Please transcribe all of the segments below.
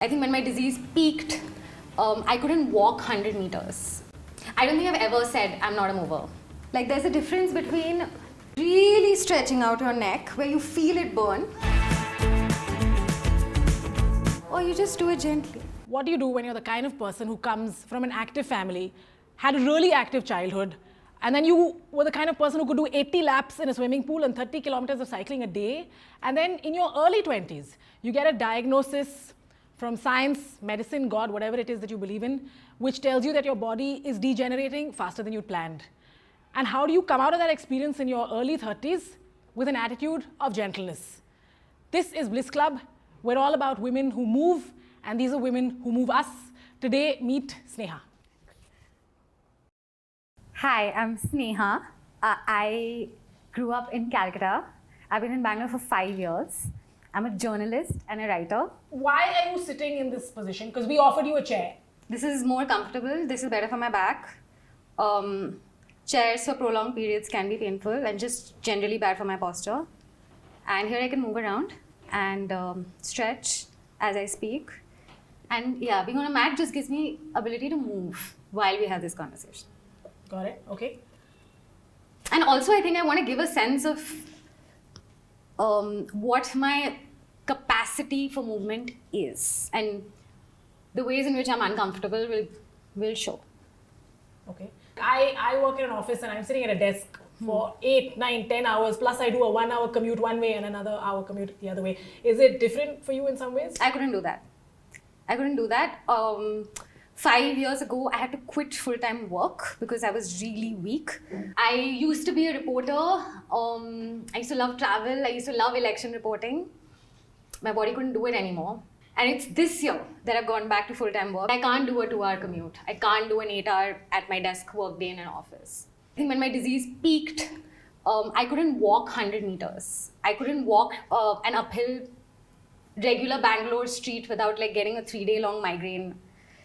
I think when my disease peaked, I couldn't walk 100 meters. I don't think I've ever said I'm not a mover. Like there's a difference between really stretching out your neck where you feel it burn, or you just do it gently. What do you do when you're the kind of person who comes from an active family, had a really active childhood, and then you were the kind of person who could do 80 laps in a swimming pool and 30 kilometers of cycling a day, and then in your early 20s, you get a diagnosis from science, medicine, God, whatever it is that you believe in, which tells you that your body is degenerating faster than you'd planned. And how do you come out of that experience in your early 30s with an attitude of gentleness? This is Blissclub. We're all about women who move, and these are women who move us. Today, meet Sneha. Hi, I'm Sneha. I grew up in Calcutta. I've been in Bangalore for 5 years. I'm a journalist and a writer. Why are you sitting in this position? Because we offered you a chair. This is more comfortable. This is better for my back. Chairs for prolonged periods can be painful and just generally bad for my posture. And here I can move around and stretch as I speak. And yeah, being on a mat just gives me ability to move while we have this conversation. Got it? Okay. And also I think I want to give a sense of what my capacity for movement is, and the ways in which I'm uncomfortable will show. Okay. I work in an office and I'm sitting at a desk for 8, 9, 10 hours, plus I do a 1 hour commute one way and another hour commute the other way. Is it different for you in some ways? I couldn't do that. 5 years ago, I had to quit full-time work because I was really weak. I used to be a reporter. I used to love travel. I used to love election reporting. My body couldn't do it anymore. And it's this year that I've gone back to full-time work. I can't do a 2-hour commute. I can't do an 8-hour at my desk work day in an office. I think when my disease peaked, I couldn't walk 100 meters. I couldn't walk an uphill, regular Bangalore street without like getting a 3-day-long migraine.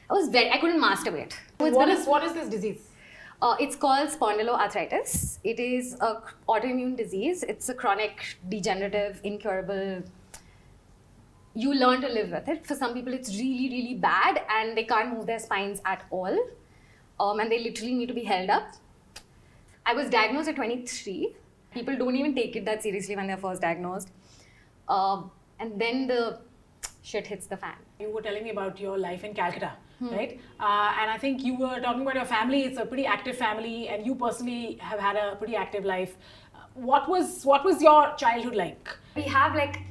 I couldn't master it. What is this disease? It's called spondyloarthritis. It is an autoimmune disease. It's a chronic, degenerative, incurable. You learn to live with it. For some people, it's really, really bad and they can't move their spines at all. And they literally need to be held up. I was diagnosed at 23. People don't even take it that seriously when they're first diagnosed. And then the shit hits the fan. You were telling me about your life in Calcutta, right? And I think you were talking about your family. It's a pretty active family, and you personally have had a pretty active life. What was your childhood like? We have like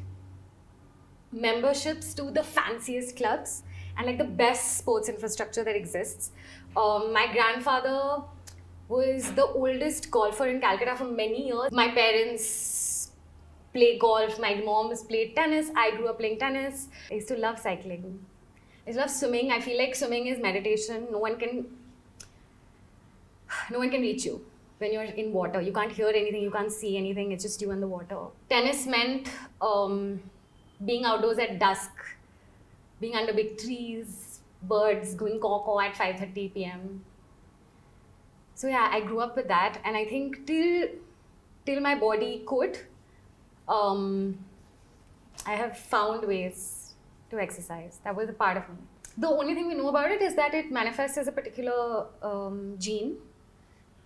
memberships to the fanciest clubs and like the best sports infrastructure that exists. My grandfather was the oldest golfer in Calcutta for many years. My parents play golf. My mom has played tennis. I grew up playing tennis. I used to love cycling. I used to love swimming. I feel like swimming is meditation. No one can reach you when you're in water. You can't hear anything. You can't see anything. It's just you and the water. Tennis meant being outdoors at dusk, being under big trees, birds going caw-caw at 5:30 p.m. So yeah, I grew up with that, and I think till my body could, I have found ways to exercise. That was a part of me. The only thing we know about it is that it manifests as a particular gene,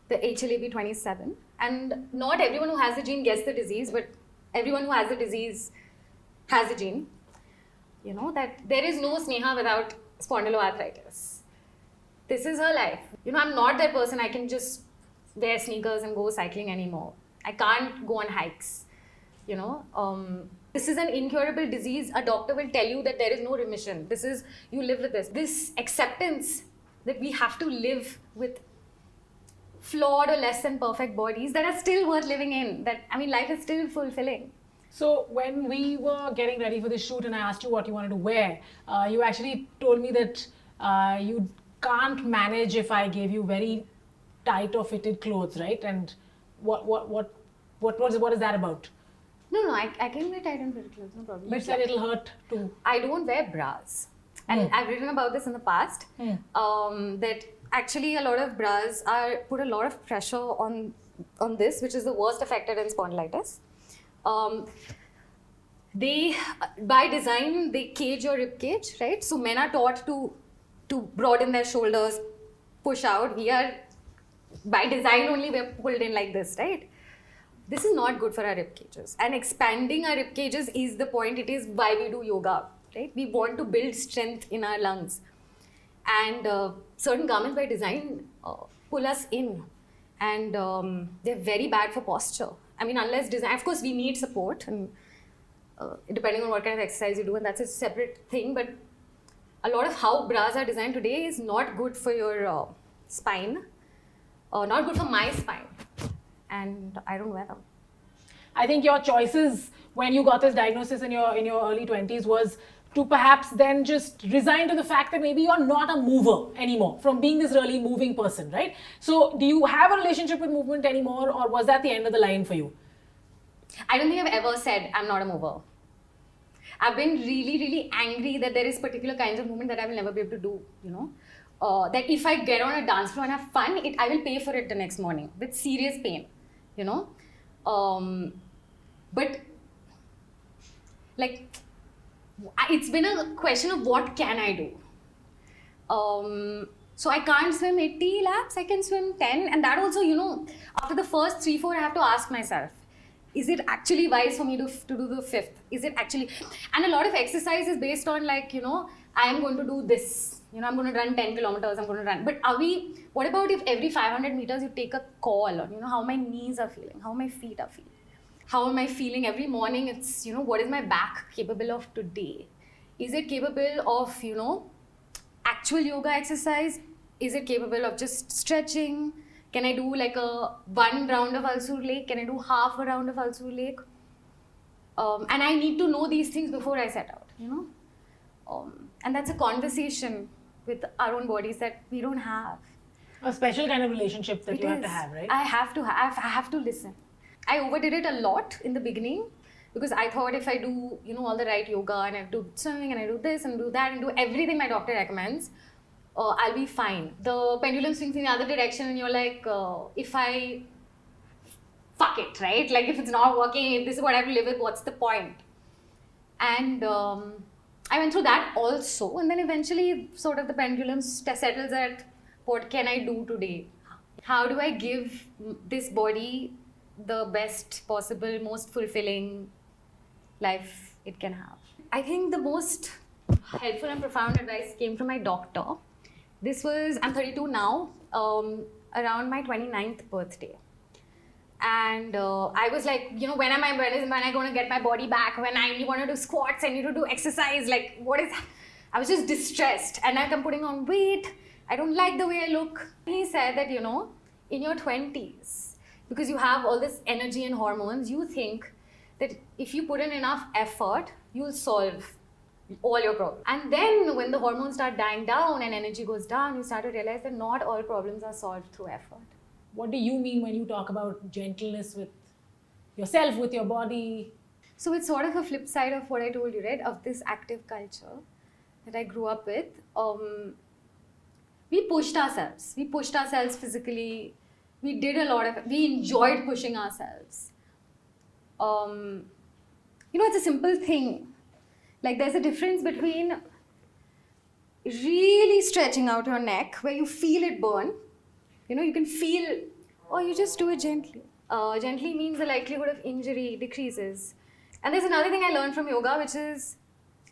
the HLA-B27. And not everyone who has the gene gets the disease, but everyone who has the disease has the gene. You know, that there is no Sneha without spondyloarthritis. This is her life. You know, I'm not that person. I can just wear sneakers and go cycling anymore. I can't go on hikes. You know, this is an incurable disease. A doctor will tell you that there is no remission. You live with this. This acceptance that we have to live with flawed or less than perfect bodies that are still worth living in. Life is still fulfilling. So when we were getting ready for this shoot and I asked you what you wanted to wear, you actually told me that you can't manage if I gave you very tight or fitted clothes, right? And what is that about? No, I can wear tight and fitted clothes, no problem. But said it'll hurt too. I don't wear bras. And I've written about this in the past, that actually a lot of bras put a lot of pressure on this, which is the worst affected in spondylitis. they, by design, they cage your rib cage, right? So men are taught to broaden their shoulders, push out. We are, by design only, we're pulled in like this, right? This is not good for our rib cages. And expanding our rib cages is the point. It is why we do yoga, right? We want to build strength in our lungs. And certain garments by design pull us in. And they're very bad for posture. I mean, unless design, of course, we need support. And depending on what kind of exercise you do, and that's a separate thing. But a lot of how bras are designed today is not good for your spine, not good for my spine. And I don't wear them. I think your choices when you got this diagnosis in your early 20s was to perhaps then just resign to the fact that maybe you're not a mover anymore from being this really moving person, right? So do you have a relationship with movement anymore, or was that the end of the line for you? I don't think I've ever said I'm not a mover. I've been really, really angry that there is particular kinds of movement that I will never be able to do, you know. That if I get on a dance floor and have fun, I will pay for it the next morning with serious pain, you know. But like, it's been a question of what can I do. So I can't swim 80 laps, I can swim 10. And that also, you know, after the first 3-4, I have to ask myself, is it actually wise for me to do the 5th? Is it actually, and a lot of exercise is based on like, you know, I am going to do this. You know, I'm going to run 10 kilometers, I'm going to run. But what about if every 500 meters you take a call on, you know, how my knees are feeling, how my feet are feeling? How am I feeling every morning? It's, you know, what is my back capable of today? Is it capable of, you know, actual yoga exercise? Is it capable of just stretching? Can I do like a 1 round of Alsur Lake? Can I do half a round of Alsur Lake? And I need to know these things before I set out, you know? And that's a conversation with our own bodies that we don't have. A special kind of relationship that you have to have, right? I have to listen. I overdid it a lot in the beginning because I thought if I do, you know, all the right yoga and I do swimming and I do this and do that and do everything my doctor recommends, I'll be fine. The pendulum swings in the other direction and you're like, if I fuck it, right? Like if it's not working, if this is what I have to live with, what's the point? And I went through that also, and then eventually sort of the pendulum settles at what can I do today? How do I give this body the best possible, most fulfilling life it can have? I think the most helpful and profound advice came from my doctor. This was, I'm 32 now, around my 29th birthday. And I was like, you know, when am I going to get my body back? When I only want to do squats, I need to do exercise. Like, what is, I was just distressed. And like, I'm putting on weight. I don't like the way I look. He said that, you know, in your 20s, because you have all this energy and hormones, you think that if you put in enough effort, you'll solve all your problems. And then when the hormones start dying down and energy goes down, you start to realize that not all problems are solved through effort. What do you mean when you talk about gentleness with yourself, with your body? So it's sort of a flip side of what I told you, right? Of this active culture that I grew up with. We pushed ourselves. We pushed ourselves physically. We did a lot of it. We enjoyed pushing ourselves. You know, it's a simple thing. Like there's a difference between really stretching out your neck where you feel it burn. You know, you can feel, or you just do it gently. Gently means the likelihood of injury decreases. And there's another thing I learned from yoga, which is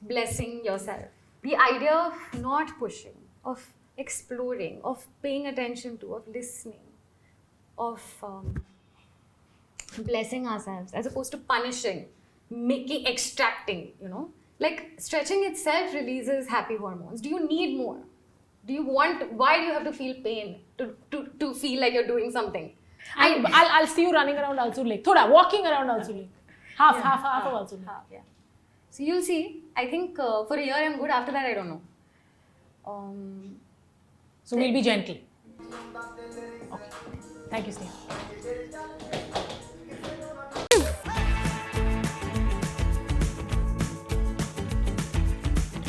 blessing yourself. The idea of not pushing, of exploring, of paying attention to, of listening, of blessing ourselves as opposed to punishing, extracting, you know. Like stretching itself releases happy hormones. Do you need more? Why do you have to feel pain to feel like you're doing something? I'll see you running around Alsur Lake. Thoda, walking around Alsur Lake. Half of Alsur Lake. Yeah. So you'll see. I think for a year I'm good. After that, I don't know. So we'll be gentle. Okay. Thank you, Sneha.